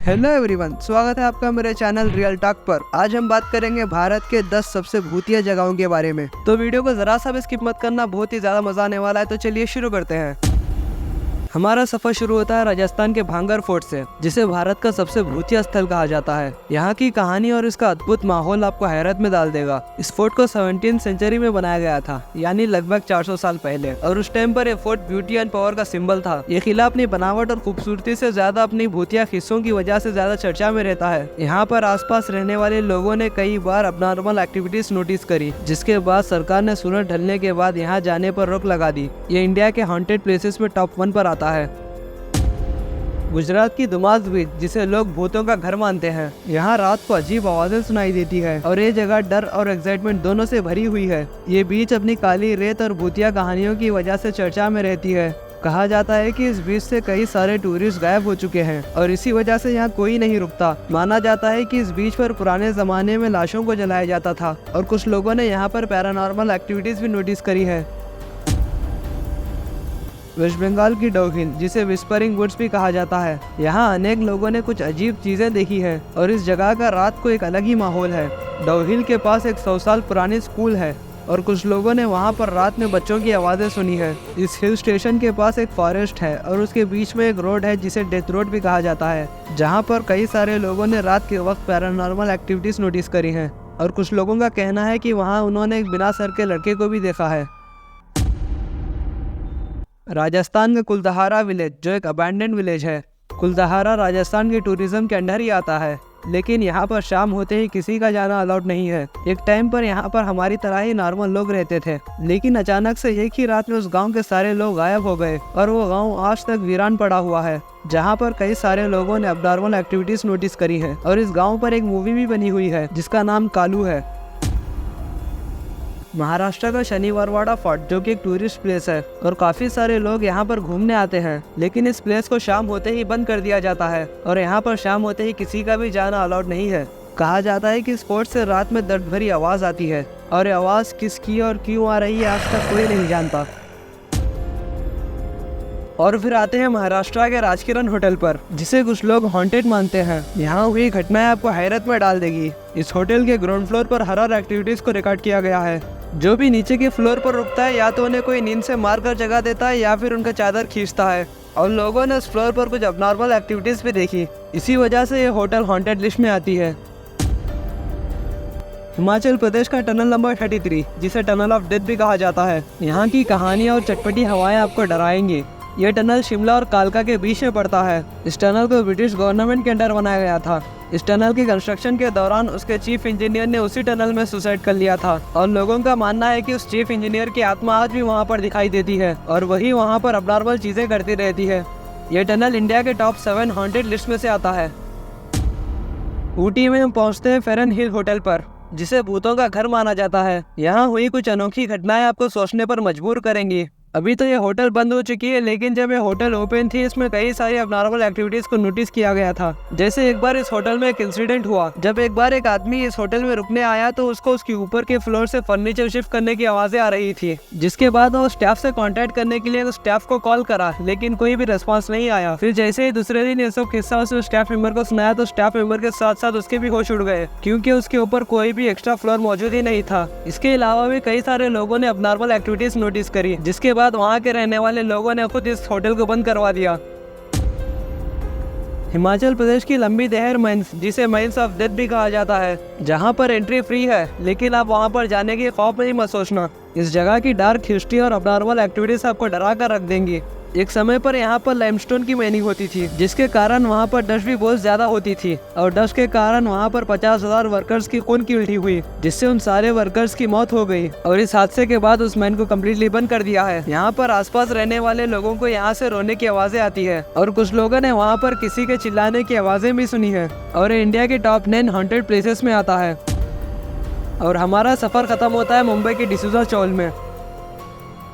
Hello everyone, स्वागत है आपका मेरे चैनल रियल टॉक पर। आज हम बात करेंगे भारत के 10 सबसे भूतिया जगहों के बारे में। तो वीडियो को जरा सा भी स्किप मत करना, बहुत ही ज्यादा मजा आने वाला है। तो चलिए शुरू करते हैं। हमारा सफर शुरू होता है राजस्थान के भांगर फोर्ट से, जिसे भारत का सबसे भूतिया स्थल कहा जाता है। यहाँ की कहानी और इसका अद्भुत माहौल आपको हैरत में डाल देगा। इस फोर्ट को 17वीं सेंचुरी में बनाया गया था, यानी लगभग 400 साल पहले, और उस टाइम पर यह फोर्ट ब्यूटी एंड पावर का सिंबल था। ये किला अपनी बनावट और खूबसूरती से ज्यादा अपनी भूतिया हिस्सों की वजह से ज्यादा चर्चा में रहता है। यहाँ पर आसपास रहने वाले लोगों ने कई बार अबनॉर्मल एक्टिविटीज नोटिस करी, जिसके बाद सरकार ने सूरज ढलने के बाद यहाँ जाने पर रोक लगा दी। ये इंडिया के हॉन्टेड प्लेसेस में टॉप 1 पर आता है। गुजरात की दुमास बीच, जिसे लोग भूतों का घर मानते हैं, यहाँ रात को अजीब आवाजें सुनाई देती है और ये जगह डर और एक्साइटमेंट दोनों से भरी हुई है। ये बीच अपनी काली रेत और भूतिया कहानियों की वजह से चर्चा में रहती है। कहा जाता है कि इस बीच से कई सारे टूरिस्ट गायब हो चुके हैं और इसी वजह से यहाँ कोई नहीं रुकता। माना जाता है कि इस बीच पर पुराने जमाने में लाशों को जलाया जाता था और कुछ लोगों ने यहाँ पर पैरानॉर्मल एक्टिविटीज भी नोटिस करी है। वेस्ट बंगाल की डोहिल, जिसे विस्परिंग वुड्स भी कहा जाता है, यहाँ अनेक लोगों ने कुछ अजीब चीजें देखी है और इस जगह का रात को एक अलग ही माहौल है। डोहिल के पास एक 100 साल पुरानी स्कूल है और कुछ लोगों ने वहाँ पर रात में बच्चों की आवाजें सुनी है। इस हिल स्टेशन के पास एक फॉरेस्ट है और उसके बीच में एक रोड है जिसे डेथ रोड भी कहा जाता है, जहाँ पर कई सारे लोगों ने रात के वक्त पैरानॉर्मल एक्टिविटीज नोटिस करी है और कुछ लोगों का कहना है कि वहाँ उन्होंने एक बिना सर के लड़के को भी देखा है। राजस्थान का कुलदहारा विलेज, जो एक अबैंडन विलेज है। कुलदहारा राजस्थान के टूरिज्म के अंडर ही आता है, लेकिन यहाँ पर शाम होते ही किसी का जाना अलाउड नहीं है। एक टाइम पर यहाँ पर हमारी तरह ही नॉर्मल लोग रहते थे, लेकिन अचानक से एक ही रात में उस गांव के सारे लोग गायब हो गए और वो गांव आज तक वीरान पड़ा हुआ है, जहाँ पर कई सारे लोगों ने अबनॉर्मल एक्टिविटीज नोटिस करी है। और इस गाँव पर एक मूवी भी बनी हुई है जिसका नाम कालू है। महाराष्ट्र का शनिवारवाड़ा फोर्ट, जो कि एक टूरिस्ट प्लेस है और काफी सारे लोग यहाँ पर घूमने आते हैं, लेकिन इस प्लेस को शाम होते ही बंद कर दिया जाता है और यहाँ पर शाम होते ही किसी का भी जाना अलाउड नहीं है। कहा जाता है कि इस फोर्ट से रात में दर्द भरी आवाज आती है और ये आवाज किसकी और क्यों आ रही है आज तक कोई नहीं जानता। और फिर आते हैं महाराष्ट्र के राजकिरण होटल पर, जिसे कुछ लोग हॉन्टेड मानते हैं। यहाँ हुई घटनाएं आपको हैरत में डाल देगी। इस होटल के ग्राउंड फ्लोर पर हॉरर एक्टिविटीज को रिकॉर्ड किया गया है। जो भी नीचे के फ्लोर पर रुकता है, या तो उन्हें कोई नींद से मारकर जगा देता है या फिर उनका चादर खींचता है। और लोगों ने इस फ्लोर पर कुछ अबनॉर्मल एक्टिविटीज भी देखी, इसी वजह से ये होटल हॉन्टेड लिस्ट में आती है। हिमाचल प्रदेश का टनल नंबर 33, जिसे टनल ऑफ डेथ भी कहा जाता है, यहाँ की कहानियाँ और चटपटी हवाएं आपको डराएंगी। यह टनल शिमला और कालका के बीच में पड़ता है। इस टनल को ब्रिटिश गवर्नमेंट के अंडर बनाया गया था। इस टनल की कंस्ट्रक्शन के दौरान उसके चीफ इंजीनियर ने उसी टनल में सुसाइड कर लिया था और लोगों का मानना है कि उस चीफ इंजीनियर की आत्मा आज भी वहां पर दिखाई देती है और वही वहां पर अबनॉर्मल चीजें करती रहती है। यह टनल इंडिया के टॉप 7 हॉन्टेड लिस्ट में से आता है। ऊटी में हम पहुंचते हैं फेरन हिल होटल पर, जिसे भूतों का घर माना जाता है। यहाँ हुई कुछ अनोखी घटनाएं आपको सोचने पर मजबूर करेंगी। अभी तो ये होटल बंद हो चुकी है, लेकिन जब ये होटल ओपन थी, इसमें कई सारी अबनॉर्मल एक्टिविटीज को नोटिस किया गया था। जैसे एक बार इस होटल में एक इंसिडेंट हुआ, जब एक बार एक आदमी इस होटल में रुकने आया तो उसको उसके ऊपर के फ्लोर से फर्नीचर शिफ्ट करने की आवाजें आ रही थी, जिसके बाद वो स्टाफ से कांटेक्ट करने के लिए उस स्टाफ को कॉल करा, लेकिन कोई भी रिस्पॉन्स नहीं आया। फिर जैसे ही दूसरे दिन ये सब किस्सा उस स्टाफ मेंबर को सुनाया तो स्टाफ मेंबर के साथ साथ उसके भी होश उड़ गए, क्योंकि उसके ऊपर कोई भी एक्स्ट्रा फ्लोर मौजूद ही नहीं था। इसके अलावा भी कई सारे लोगों ने अबनॉर्मल एक्टिविटीज नोटिस करी, जिसके बाद वहाँ के रहने वाले लोगों ने खुद इस होटल को बंद करवा दिया। हिमाचल प्रदेश की लंबी देहर माइंस, जिसे माइंस ऑफ डेथ भी कहा जाता है, जहां पर एंट्री फ्री है, लेकिन आप वहां पर जाने की खौफ नहीं मत सोचना। इस जगह की डार्क हिस्ट्री और अबनॉर्मल एक्टिविटीज आपको डरा कर रख देंगी। एक समय पर यहाँ पर लाइमस्टोन की माइनिंग होती थी, जिसके कारण वहाँ पर डस्ट भी बहुत ज्यादा होती थी और डस्ट के कारण वहाँ पर 50,000 वर्कर्स की खून की उल्टी हुई, जिससे उन सारे वर्कर्स की मौत हो गई और इस हादसे के बाद उस माइन को कम्प्लीटली बंद कर दिया है। यहाँ पर आसपास रहने वाले लोगों को यहाँ से रोने की आवाजें आती है और कुछ लोगों ने वहाँ पर किसी के चिल्लाने की आवाजें भी सुनी है और इंडिया के टॉप 9 हॉन्टेड प्लेसेस में आता है। और हमारा सफर खत्म होता है मुंबई के डिसूजा चौल में,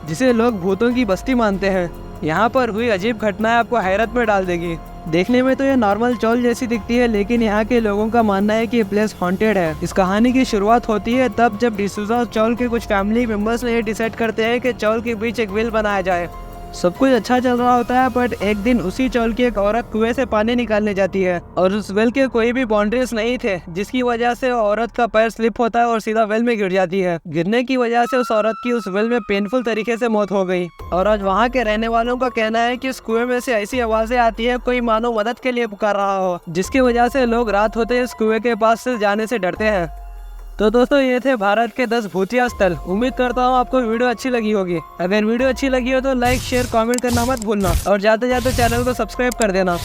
जिसे लोग भूतों की बस्ती मानते हैं। यहाँ पर हुई अजीब घटनाएं आपको हैरत में डाल देगी। देखने में तो ये नॉर्मल चौल जैसी दिखती है, लेकिन यहाँ के लोगों का मानना है कि ये प्लेस हॉन्टेड है। इस कहानी की शुरुआत होती है तब जब डिसूजा चौल के कुछ फैमिली मेंबर्स ने ये डिसाइड करते हैं कि चौल के बीच एक व्हील बनाया जाए। सब कुछ अच्छा चल रहा होता है, बट एक दिन उसी चौल की एक औरत कुएं से पानी निकालने जाती है और उस वेल के कोई भी बाउंड्रीज नहीं थे, जिसकी वजह से औरत का पैर स्लिप होता है और सीधा वेल में गिर जाती है। गिरने की वजह से उस औरत की उस वेल में पेनफुल तरीके से मौत हो गई। और आज वहाँ के रहने वालों का कहना है कि इस कुएं में से ऐसी आवाजें आती है कोई मानो मदद के लिए पुकार रहा हो, जिसकी वजह से लोग रात होते इस कुएं के पास से जाने से डरते हैं। तो दोस्तों, ये थे भारत के 10 भूतिया स्थल। उम्मीद करता हूँ आपको वीडियो अच्छी लगी होगी। अगर वीडियो अच्छी लगी हो तो लाइक शेयर कमेंट करना मत भूलना और जाते जाते चैनल को सब्सक्राइब कर देना।